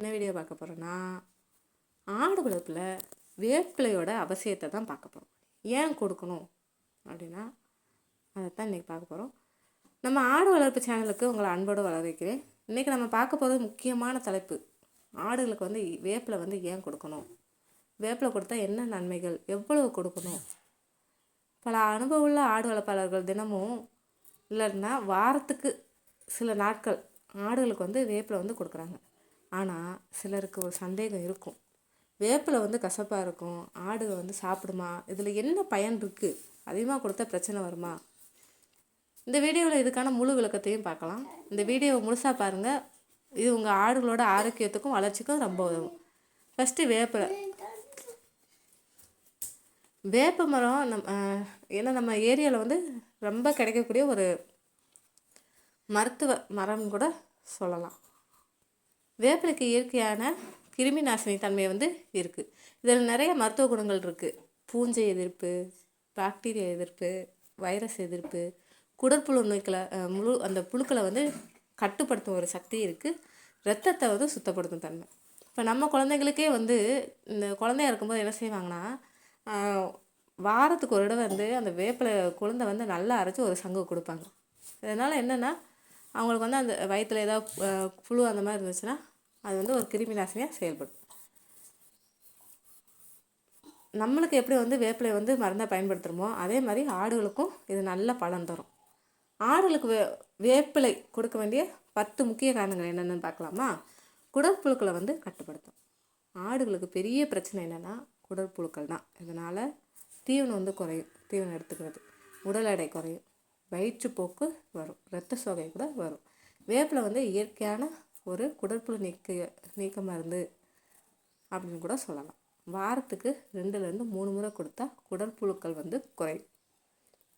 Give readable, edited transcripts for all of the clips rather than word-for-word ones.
என்ன வீடியோ பார்க்க போகிறோன்னா, ஆடு வளர்ப்பில் வேப்பிலையோட அவசியத்தை தான் பார்க்க போகிறோம். ஏன் கொடுக்கணும் அப்படின்னா அதைத்தான் இன்றைக்கி பார்க்க போகிறோம். நம்ம ஆடு வளர்ப்பு சேனலுக்கு உங்களை அன்போடு வரவேற்கிறேன். இன்றைக்கி நம்ம பார்க்க போகிறது முக்கியமான தலைப்பு. ஆடுகளுக்கு வந்து வேப்பிலை வந்து ஏன் கொடுக்கணும், வேப்பிலை கொடுத்தா என்ன நன்மைகள், எவ்வளவு கொடுக்கணும். பல அனுபவம் உள்ள ஆடு வளர்ப்பாளர்கள் தினமும் இல்லைன்னா வாரத்துக்கு சில நாட்கள் ஆடுகளுக்கு வந்து வேப்பிலை வந்து கொடுக்குறாங்க. ஆனால் சிலருக்கு ஒரு சந்தேகம் இருக்கும், வேப்பிலை வந்து கசப்பாக இருக்கும், ஆடுகள் வந்து சாப்பிடுமா, இதில் என்ன பயன் இருக்குது, அதிகமாக கொடுத்தா பிரச்சனை வருமா? இந்த வீடியோவில் இதுக்கான முழு விளக்கத்தையும் பார்க்கலாம். இந்த வீடியோவை முழுசாக பாருங்கள். இது உங்கள் ஆடுகளோட ஆரோக்கியத்துக்கும் வளர்ச்சிக்கும் ரொம்ப உதவும். ஃபஸ்ட்டு வேப்ப மரம் ஏன்னா நம்ம ஏரியாவில் வந்து ரொம்ப கிடைக்கக்கூடிய ஒரு மருத்துவ மரம்னு கூட சொல்லலாம். வேப்பிலைக்கு இயற்கையான கிருமி நாசினி தன்மை வந்து இருக்குது. இதில் நிறைய மருத்துவ குணங்கள் இருக்குது. பூஞ்சை எதிர்ப்பு, பாக்டீரியா எதிர்ப்பு, வைரஸ் எதிர்ப்பு, குடற்புழு நோய்களை அந்த புழுக்களை வந்து கட்டுப்படுத்தும் ஒரு சக்தி இருக்குது. ரத்தத்தை வந்து சுத்தப்படுத்தும் தன்மை. இப்போ நம்ம குழந்தைங்களுக்கே வந்து இந்த குழந்தையா இருக்கும்போது என்ன செய்வாங்கன்னா, வாரத்துக்கு ஒரு தடவை வந்து அந்த வேப்பிலை குழந்தை வந்து நல்லா அரைச்சி ஒரு சங்கு கொடுப்பாங்க. இதனால் என்னென்னா, அவங்களுக்கு வந்து அந்த வயிற்றில் ஏதாவது புழு அந்த மாதிரி இருந்துச்சுன்னா அது வந்து ஒரு கிருமி நாசினியாக செயல்படும். நம்மளுக்கு எப்படி வந்து வேப்பிலை வந்து மருந்தாக பயன்படுத்துகிறோமோ அதே மாதிரி ஆடுகளுக்கும் இது நல்ல பலன் தரும். ஆடுகளுக்கு வேப்பிலை கொடுக்க வேண்டிய 10 முக்கிய காரணங்கள் என்னென்னு பார்க்கலாமா? குடற்புழுக்களை வந்து கட்டுப்படுத்தும். ஆடுகளுக்கு பெரிய பிரச்சனை என்னென்னா குடற்புழுக்கள் தான். இதனால் தீவனம் வந்து குறையும், தீவனம் எடுத்துக்கிறது, உடல் எடை குறையும், வயிற்றுப்போக்கு வரும், இரத்த சோகை கூட வரும். வேப்பிலை வந்து இயற்கையான ஒரு குடற்புழு நீக்க மருந்து அப்படின்னு கூட சொல்லலாம். வாரத்துக்கு 2லேருந்து 3 முறை கொடுத்தா குடற்புழுக்கள் வந்து குறையும்.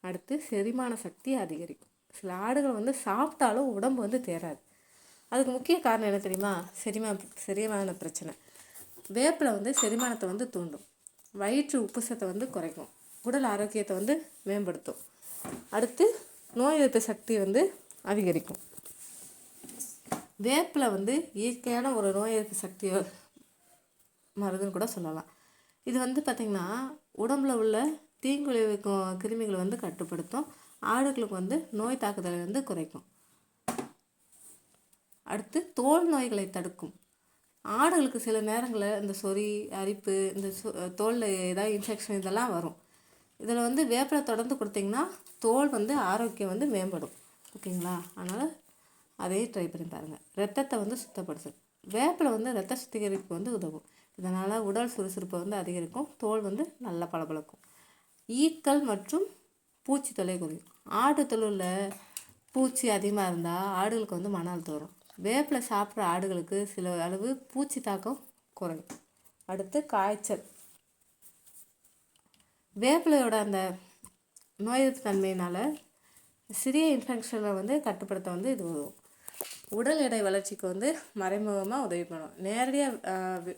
அடுத்து செரிமான சக்தி அதிகரிக்கும். சில ஆடுகள் வந்து சாப்பிட்டாலும் உடம்பு வந்து தேராது. அதுக்கு முக்கிய காரணம் என்ன தெரியுமா? செரிமான பிரச்சனை. வேப்பிலை வந்து செரிமானத்தை வந்து தூண்டும், வயிற்று உப்புசத்தை வந்து குறைக்கும், உடல் ஆரோக்கியத்தை வந்து மேம்படுத்தும். அடுத்து நோய் எதிர்ப்பு சக்தி வந்து அதிகரிக்கும். வேப்பிலை வந்து இயற்கையான ஒரு நோய் எதிர்ப்பு சக்தி மருந்துன்னு கூட சொல்லலாம். இது வந்து பார்த்திங்கன்னா உடம்புல உள்ள தீங்கு விளைவிக்கும் கிருமிகளை வந்து கட்டுப்படுத்தும், ஆடுகளுக்கு வந்து நோய் தாக்குதலை வந்து குறைக்கும். அடுத்து தோல் நோய்களை தடுக்கும். ஆடுகளுக்கு சில நேரங்களில் இந்த சொறி, அரிப்பு, இந்த தோலில் ஏதாவது இன்ஃபெக்ஷன் இதெல்லாம் வரும். இதில் வந்து வேப்பிலை தொடர்ந்து கொடுத்திங்கன்னா தோல் வந்து ஆரோக்கியம் வந்து மேம்படும். ஓகேங்களா? அதனால் அதையே ட்ரை பண்ணி பாருங்கள். ரத்தத்தை வந்து சுத்தப்படுத்தும். வேப்பிலை வந்து ரத்த சுத்திகரிப்பு வந்து உதவும். இதனால் உடல் சுறுசுறுப்பை வந்து அதிகரிக்கும், தோல் வந்து நல்லா பளபளக்கும். ஈக்கள் மற்றும் பூச்சி தொல்லை குறையும். ஆடு தொழிலில் பூச்சி அதிகமாக இருந்தால் ஆடுகளுக்கு வந்து மன அழுத்தம் வரும். வேப்பிலை சாப்பிட்ற ஆடுகளுக்கு சில அளவு பூச்சி தாக்கம் குறையும். அடுத்து காய்ச்சல். வேப்பிலையோட அந்த நோய் எதிர்ப்பு தன்மையினால் சிறிய இன்ஃபெக்ஷனை வந்து கட்டுப்படுத்த வந்து இது உதவும். உடல் எடை வளர்ச்சிக்கு வந்து மறைமுகமாக உதவி பண்ணும். நேரடியாக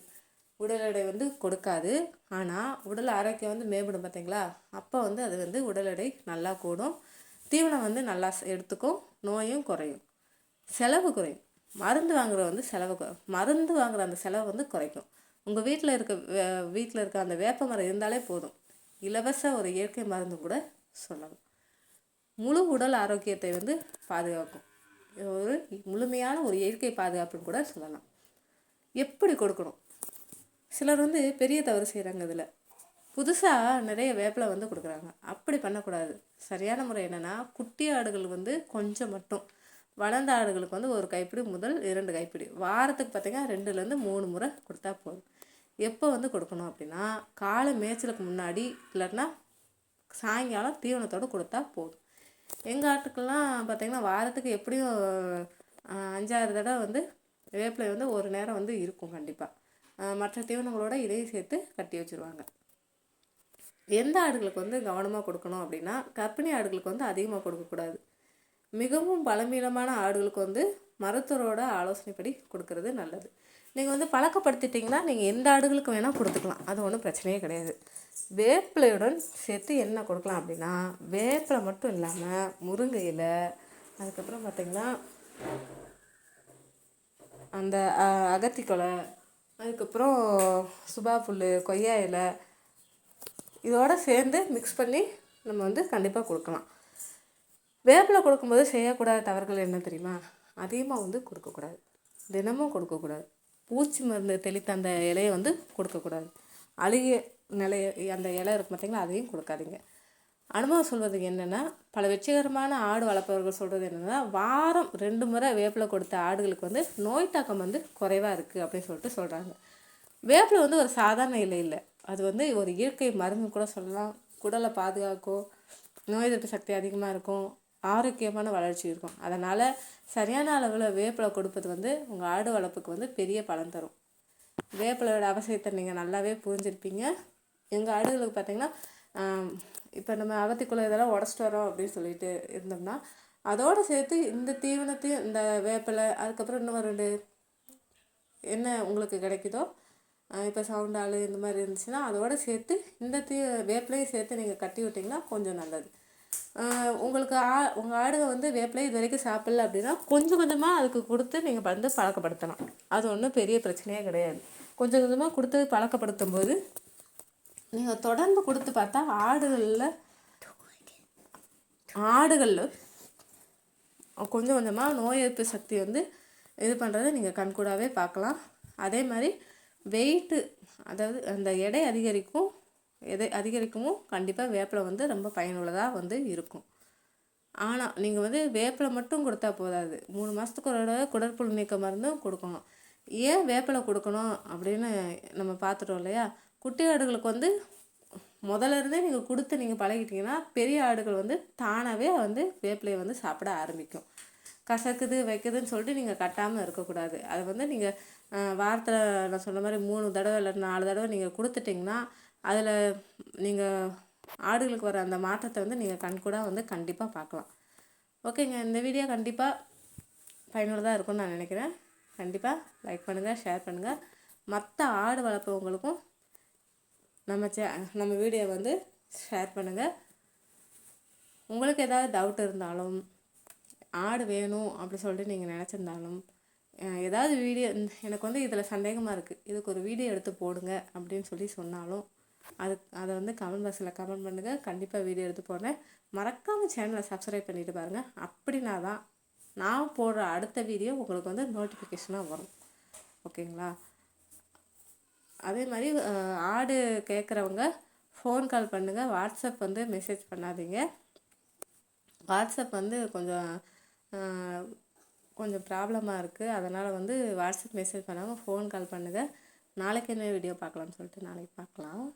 உடல் எடை வந்து கொடுக்காது, ஆனால் உடல் ஆரோக்கியம் வந்து மேம்படும். பார்த்தீங்களா? அப்போ வந்து அது வந்து உடல் எடை நல்லா கூடும், தீவனம் வந்து நல்லா எடுத்துக்கும், நோயும் குறையும், செலவு குறையும். மருந்து வாங்குற அந்த செலவு வந்து குறைக்கும். உங்கள் வீட்டில் இருக்க அந்த வேப்ப மரம் இருந்தாலே போதும், இலவச ஒரு இயற்கை மருந்து கூட சொல்லலாம். முழு உடல் ஆரோக்கியத்தை வந்து பாதுகாக்கும். ஒரு முழுமையான ஒரு இயற்கை பாதுகாப்புன்னு கூட சொல்லலாம். எப்படி கொடுக்கணும்? சிலர் வந்து பெரிய தவறு செய்கிறாங்க. இதில் புதுசாக நிறைய வேப்பிலை வந்து கொடுக்குறாங்க. அப்படி பண்ணக்கூடாது. சரியான முறை என்னென்னா, குட்டி ஆடுகள் வந்து கொஞ்சம் மட்டும், வளர்ந்த ஆடுகளுக்கு வந்து 1 கைப்பிடி முதல் 2 கைப்பிடி, வாரத்துக்கு பார்த்திங்கன்னா 2லேருந்து 3 முறை கொடுத்தா போதும். எப்போ வந்து கொடுக்கணும் அப்படின்னா, காலை மேய்ச்சலுக்கு முன்னாடி இல்லைன்னா சாயங்காலம் தீவனத்தோடு கொடுத்தா போதும். எங்கள் ஆட்டுக்கெல்லாம் பார்த்திங்கன்னா வாரத்துக்கு எப்படியும் 5-6 தடவை வந்து வேப்பிலை வந்து ஒரு நேரம் வந்து இருக்கும் கண்டிப்பாக. மற்ற தீவனங்களோட இதையும் சேர்த்து கட்டி வச்சுருவாங்க. எந்த ஆடுகளுக்கு வந்து கவனமாக கொடுக்கணும் அப்படின்னா, கர்ப்பிணி ஆடுகளுக்கு வந்து அதிகமாக கொடுக்கக்கூடாது. மிகவும் பலவீனமான ஆடுகளுக்கு வந்து மருத்துவரோட ஆலோசனைப்படி கொடுக்கறது நல்லது. நீங்கள் வந்து பழக்கப்படுத்திட்டிங்கன்னா நீங்கள் எந்த ஆடுகளுக்கு வேணால் கொடுத்துக்கலாம், அது ஒன்றும் பிரச்சனையே கிடையாது. வேப்பிலையுடன் சேர்த்து என்ன கொடுக்கலாம் அப்படின்னா, வேப்பிலை மட்டும் இல்லாமல் முருங்கை இலை, அதுக்கப்புறம் பார்த்திங்கன்னா அந்த அகத்திக்கொலை, அதுக்கப்புறம் சுபா புல், கொய்யா இலை இதோடு சேர்ந்து மிக்ஸ் பண்ணி நம்ம வந்து கண்டிப்பாக கொடுக்கலாம். வேப்பிலை கொடுக்கும்போது செய்யக்கூடாத தவறுகள் என்ன தெரியுமா? அதிகமாக வந்து கொடுக்கக்கூடாது, தினமும் கொடுக்கக்கூடாது. பூச்சி மருந்து தெளித்த அந்த இலையை வந்து கொடுக்கக்கூடாது. அழுகிய நிலைய அந்த இலை இருக்கும் பார்த்திங்களா, அதையும் கொடுக்காதீங்க. அனுபவம் சொல்வது என்னென்னா, பல வெற்றிகரமான ஆடு வளர்ப்பவர்கள் சொல்கிறது என்னென்னா, வாரம் 2 முறை வேப்பிலை கொடுத்த ஆடுகளுக்கு வந்து நோய் தாக்கம் வந்து குறைவாக இருக்குது அப்படின்னு சொல்லிட்டு சொல்கிறாங்க. வேப்பிலை வந்து ஒரு சாதாரண இலை இல்லை, அது வந்து ஒரு இயற்கை மருந்து கூட சொல்லலாம். குடலை பாதுகாக்கும், நோய் எதிர்ப்பு சக்தி அதிகமாக இருக்கும், ஆரோக்கியமான வளர்ச்சி இருக்கும். அதனால் சரியான அளவில் வேப்பிலை கொடுப்பது வந்து உங்கள் ஆடு வளர்ப்புக்கு வந்து பெரிய பலன் தரும். வேப்பிலையோட அவசியத்தை நீங்கள் நல்லாவே புரிஞ்சிருப்பீங்க. எங்கள் ஆடுகளுக்கு பார்த்திங்கன்னா, இப்போ நம்ம அகத்திக்குள்ளே இதெல்லாம் உடச்சிட்டு வரோம் அப்படின்னு சொல்லிட்டு இருந்தோம்னா, அதோடு சேர்த்து இந்த தீவனத்தையும், இந்த வேப்பிலை, அதுக்கப்புறம் இன்னும் 2 என்ன உங்களுக்கு கிடைக்குதோ, இப்போ சவுண்டால் இந்த மாதிரி இருந்துச்சுன்னா அதோடு சேர்த்து இந்த வேப்பிலையும் சேர்த்து நீங்கள் கட்டி விட்டிங்கன்னா கொஞ்சம் நல்லது. உங்களுக்கு உங்கள் ஆடுக வந்து வேப்பிலை இது வரைக்கும் சாப்பிடல அப்படின்னா கொஞ்சம் கொஞ்சமாக அதுக்கு கொடுத்து நீங்கள் வந்து பழக்கப்படுத்தலாம். அது ஒன்றும் பெரிய பிரச்சனையே கிடையாது. கொஞ்சம் கொஞ்சமாக கொடுத்து பழக்கப்படுத்தும் போது நீங்கள் தொடர்ந்து கொடுத்து பார்த்தா ஆடுகளில் கொஞ்சம் கொஞ்சமாக நோய் எதிர்ப்பு சக்தி வந்து இது பண்ணுறதை நீங்கள் கண்கூடாவே பார்க்கலாம். அதே மாதிரி வெயிட்டு, அதாவது அந்த எடை அதிகரிக்கவும் கண்டிப்பாக வேப்பிலை வந்து ரொம்ப பயனுள்ளதாக வந்து இருக்கும். ஆனால் நீங்கள் வந்து வேப்பிலை மட்டும் கொடுத்தா போதாது, 3 மாதத்துக்கு ஒரு தடவை குடற்புழு நீக்க மருந்தும் கொடுக்கணும். ஏன் வேப்பிலை கொடுக்கணும் அப்படின்னு நம்ம பார்த்துட்டோம் இல்லையா? குட்டி ஆடுகளுக்கு வந்து முதல்ல இருந்தே நீங்கள் கொடுத்து நீங்கள் பழகிட்டீங்கன்னா பெரிய ஆடுகள் வந்து தானாகவே வந்து வேப்பிலையை வந்து சாப்பிட ஆரம்பிக்கும். கசக்குது வைக்குதுன்னு சொல்லிட்டு நீங்கள் கட்டாமல் இருக்கக்கூடாது. அதை வந்து நீங்கள் வாரத்தில் நான் சொன்ன மாதிரி 3 தடவை இல்லை 4 தடவை நீங்கள் கொடுத்துட்டிங்கன்னா அதில் நீங்கள் ஆடுகளுக்கு வர அந்த மாற்றத்தை வந்து நீங்கள் கண்கூடாக வந்து கண்டிப்பாக பார்க்கலாம். ஓகேங்க, இந்த வீடியோ கண்டிப்பாக பயனுள்ளதாக இருக்கும்னு நான் நினைக்கிறேன். கண்டிப்பாக லைக் பண்ணுங்கள், ஷேர் பண்ணுங்கள். மற்ற ஆடு வளர்ப்பவங்களுக்கும் நம்ம வீடியோ வந்து ஷேர் பண்ணுங்கள். உங்களுக்கு ஏதாவது டவுட் இருந்தாலும், ஆடு வேணும் அப்படி சொல்லிட்டு நீங்கள் நினச்சிருந்தாலும், ஏதாவது வீடியோ எனக்கு வந்து இதில் சந்தேகமாக இருக்குது, இதுக்கு ஒரு வீடியோ எடுத்து போடுங்க அப்படின்னு சொல்லி சொன்னாலும் அதை வந்து கமெண்ட் பாக்ஸில் கமெண்ட் பண்ணுங்கள். கண்டிப்பாக வீடியோ எடுத்து போடுறேன். மறக்காமல் சேனலை சப்ஸ்கிரைப் பண்ணிவிட்டு பாருங்கள். அப்படின்னா தான் நான் போடுற அடுத்த வீடியோ உங்களுக்கு வந்து நோட்டிஃபிகேஷனாக வரும். ஓகேங்களா? அதே மாதிரி ஆடு கேட்குறவங்க ஃபோன் கால் பண்ணுங்கள். வாட்ஸ்அப் வந்து மெசேஜ் பண்ணாதீங்க. வாட்ஸ்அப் வந்து கொஞ்சம் ப்ராப்ளமாக இருக்குது. அதனால் வந்து வாட்ஸ்அப் மெசேஜ் பண்ணாமல் ஃபோன் கால் பண்ணுங்கள். நாளைக்கு என்ன வீடியோ பார்க்கலாம்னு சொல்லிட்டு நாளைக்கு பார்க்கலாம்.